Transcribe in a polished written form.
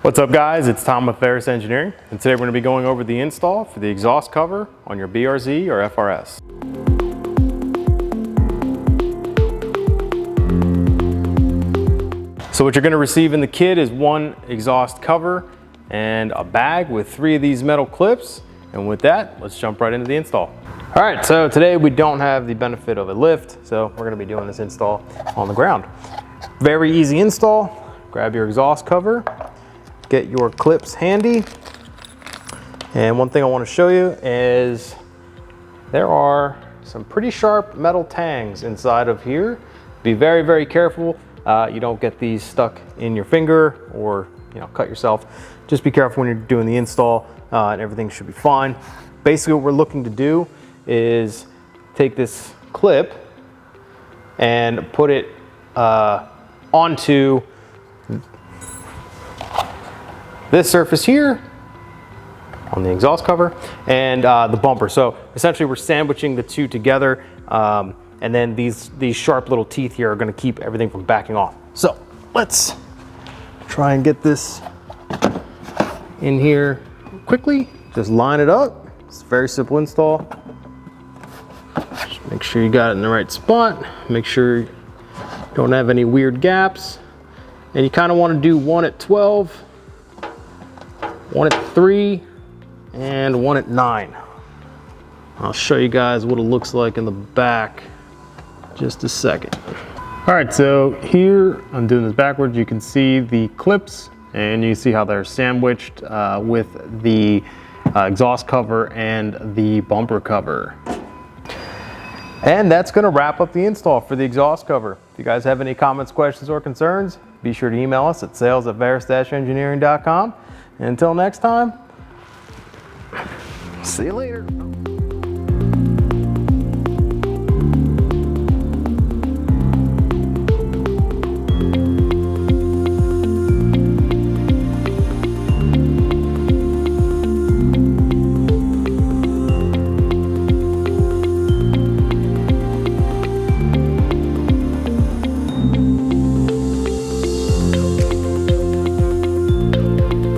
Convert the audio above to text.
What's up guys, it's Tom with Verus Engineering, and today we're going to be going over the install for the exhaust cover on your BRZ or FRS. So what you're going to receive in the kit is one exhaust cover and a bag with 3 of these metal clips, and with that, let's jump right into the install. Alright, so today we don't have the benefit of a lift, so we're going to be doing this install on the ground. Very easy install. Grab your exhaust cover. Get your clips handy, and one thing I want to show you is there are some pretty sharp metal tangs inside of here. Be very, very careful you don't get these stuck in your finger or cut yourself. Just be careful when you're doing the install, and everything should be fine. Basically what we're looking to do is take this clip and put it onto this surface here on the exhaust cover and the bumper. So essentially we're sandwiching the two together, and then these sharp little teeth here are going to keep everything from backing off. So let's try and get this in here quickly. Just line it up. It's a very simple install. Just make sure you got it in the right spot. Make sure you don't have any weird gaps. And you kind of want to do one at 12, one at 3, and one at 9. I'll show you guys what it looks like in the back just a second. All right, so here I'm doing this backwards. You can see the clips and you see how they're sandwiched with the exhaust cover and the bumper cover. And that's going to wrap up the install for the exhaust cover. If you guys have any comments, questions, or concerns, be sure to email us at sales@verus-engineering.com. And until next time, see you later.